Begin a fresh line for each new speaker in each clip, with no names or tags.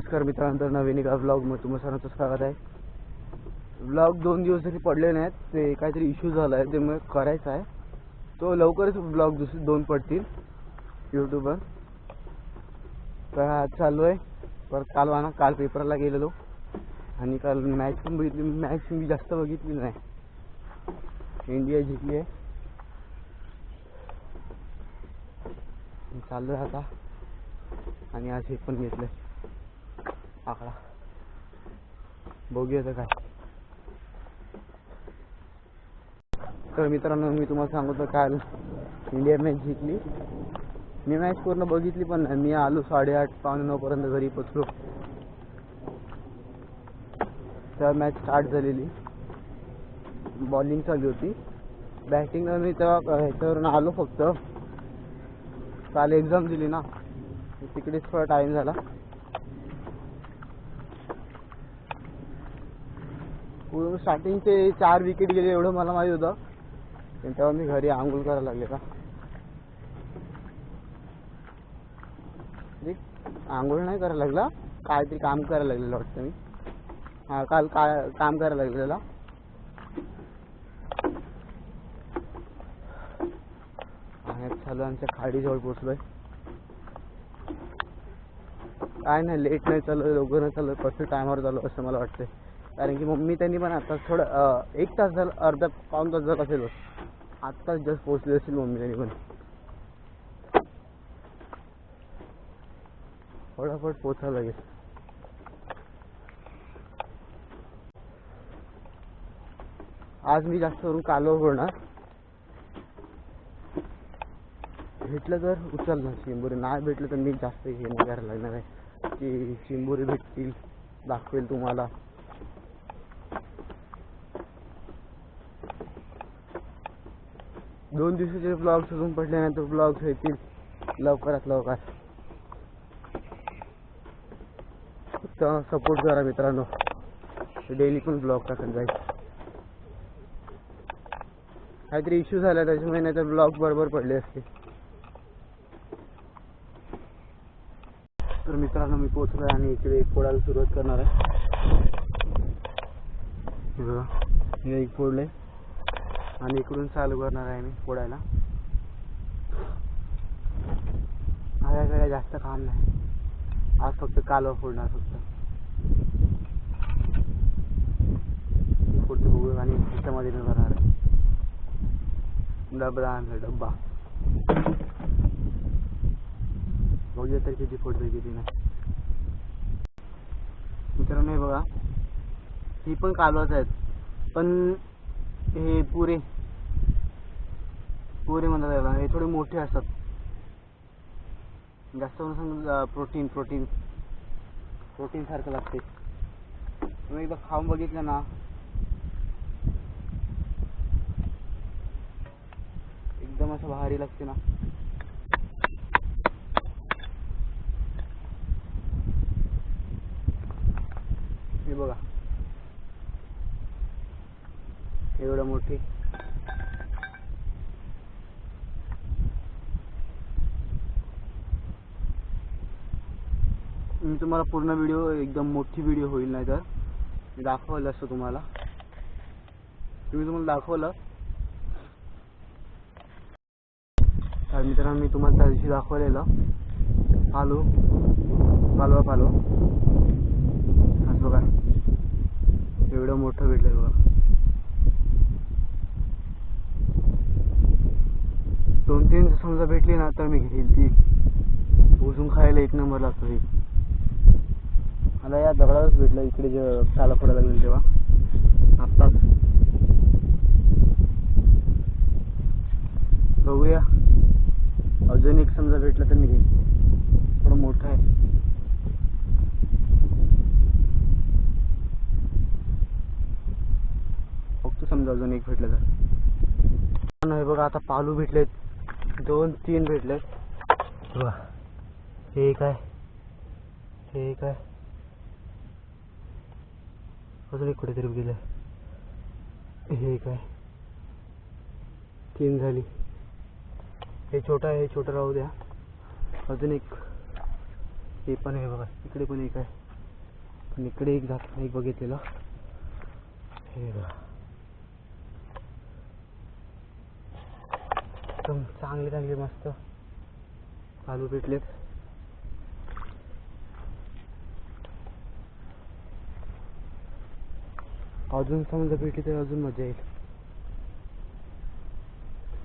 नमस्कार मित्रांनो, नवीन एका व्लॉगमध्ये तुम्हा सर्वांचं स्वागत आहे. व्लॉग 2 दिवस तरी पडले नाहीत, ते काहीतरी इश्यू झाला आहे, त्यामुळे करायचा आहे. तो लवकरच व्लॉग 2 पडतील यूट्यूबवर. तर आज चालू आहे. परत काल पेपरला गेलेलो आणि काल मॅच पण बघितली. मॅच मी जास्त बघितली नाही, इंडिया जिंकली आहे. चालू आहे आता आणि आज हे पण घेतलं आकडा, बघूया काय. तर मित्रांनो, मी तुम्हाला सांगतो काल इंडिया मॅच जिंकली. मी मॅच पूर्ण बघितली पण नाही. मी आलो 8:30 पावणे 9 पर्यंत घरी पोचलो. तेव्हा मॅच स्टार्ट झालेली, बॉलिंग चालू होती. बॅटिंग मी तेव्हा ह्याच्यावरून आलो. फक्त काल एक्झाम दिली ना, तिकडेच थोडा टाईम झाला. पूर्ण स्टार्टिंगचे 4 विकेट गेले एवढं मला माहीत होतं. तेव्हा मी घरी आंघोळ करायला लागले का. आंघोळ नाही करायला लागला, काहीतरी काम करायला लागलेलं वाटतं मी. काल काम करायला लागलेला. चालू आमच्या खाडीजवळ पोचलोय. काय नाही, लेट नाही चालू, लवकर नाही चालू, परफेक्ट टायमावर चालू असं मला वाटतं. कारण की मम्मी त्यांनी पण आता थोडं 1 तास झालं, अर्धा पाऊण तास झाला असेल, आत्ताच जस्ट पोचले असेल मम्मी त्यांनी पण. फटाफट पोचायला लागेल. आज मी जास्त करून कालवर होणार. भेटलं तर उचलणार चिंबोरी, नाही भेटलं तर मी जास्त हे नाही करायला लागणार आहे की चिंबोरी भेटतील, दाखवेल तुम्हाला. दोन दिवसाचे ब्लॉग्स अजून पडले नाही, तर ब्लॉग्स येतील लवकरात लवकर. सपोर्ट करा मित्रांनो, डेली पण ब्लॉग टाकत जाईल. काहीतरी इश्यू झाला त्याच्यामुळे, नाही तर ब्लॉग बरोबर पडले असते. तर मित्रांनो, मी पोचलोय आणि इकडे एक फोडायला सुरुवात करणार आहे. बघा, हे एक फोडले आणि इकडून चालू करणार आहे मी फोडायला. माझ्याकडे जास्त काम नाही आज, फक्त कालवा फोडणार फक्त. फोडतो बघू आणि ह्याच्यामध्ये करणार आहे. डबा आणला, डब्बा बघूया तर किती फोडतोय किती नाही. मित्रांनो हे बघा, ही पण कालवाच आहेत, पण हे पुरे म्हणतात त्याला. हे थोडे मोठे असतात, जास्त समजा प्रोटीन सारखं लागते. तुम्ही एकदा खाऊन बघितलं ना, एकदम असं भारी लागते ना. हे बघा, एवढं मोठी. मी तुम्हाला पूर्ण व्हिडिओ, एकदम मोठी व्हिडिओ होईल, नाही तर मी दाखवलं असतं तुम्हाला. तुम्हाला दाखवलं. तर मित्रांनो, मी तुम्हाला त्या दिवशी दाखवलेलं पालवा. आज बघा, एवढं मोठं भेटलंय बघा. 2-3 समजा भेटली ना तर मी घेईल ती. भुजून खायला एक नंबर लागतो. हे मला या दगडावरच भेटलं, इकडे जे साला फोडायला लागेल तेव्हा आत्ताच. बघूया, अजून एक समजा भेटलं तर मी घेईन. थोडं मोठं आहे. फक्त समजा अजून एक भेटलं तर. नाही बघा, आता पालू भेटलेत, 2-3 भेटलेत बघा. हे काय, अजून एक कुठेतरी गेलं. हे काय, 3 झाली. हे छोटं राहू द्या. अजून एक, हे पण आहे बघा, इकडे पण एक आहे. आणि इकडे एक जाताना एक बघितलेलं, हे बघा एकदम चांगले चांगले मस्त आलू भेटलेत. अजून समजा भेटली तर अजून मजा येईल.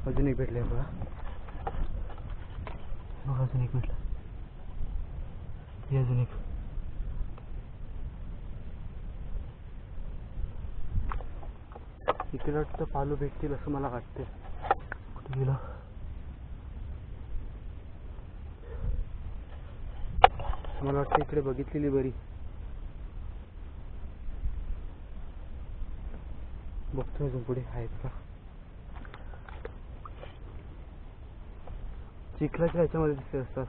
अजून एक भेटले बघा, अजून एक भेटलं, हे अजून एक. इकडे वाटतं पालू भेटतील असं मला वाटते. कुठे गेलं? मला वाटतं इकडे बघितलेली बरी. बघतो अजून पुढे आहेत का. चिखलाच्या ह्याच्यामध्ये दिसते असतात.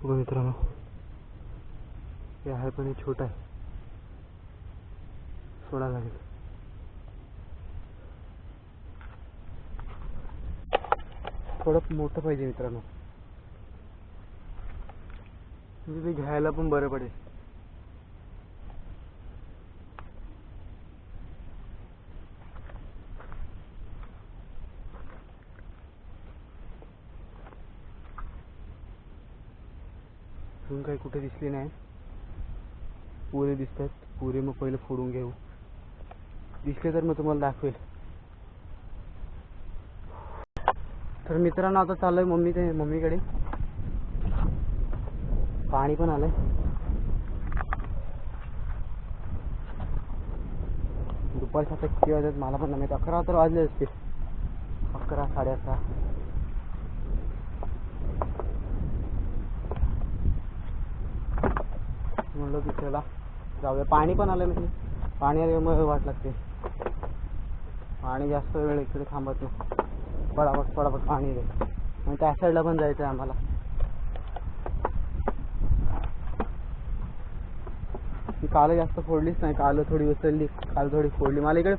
बघा मित्रांनो, हे आहे पण हे छोटा आहे, सोडा लागेल. थोडं मोठं पाहिजे मित्रांनो, म्हणजे ते घ्यायला पण बरं पडेल. अजून काही कुठे दिसले नाही. पुरे दिसत आहेत, पुरे मग पहिले फोडून घेऊ. दिसले तर मग तुम्हाला दाखवेल. तर मित्रांनो आता चाललोय मम्मीकडे. पाणी पण आलंय. दुपारच्या आता किती वाजतात मला पण नाही, 11 तर वाजले असते. 11 11:30. म्हणलं की चला जाऊया. पाणी पण आलं, म्हणजे पाणी आल्यामुळे वाट लागते. पाणी जास्त वेळ इकडे थांबत नाही, पडापट पडापट पाणी येते. आणि त्या साईडला पण जायचं आहे आम्हाला. काल जास्त फोडलीच नाही, काल थोडी उचलली, काल थोडी फोडली. मला इकडे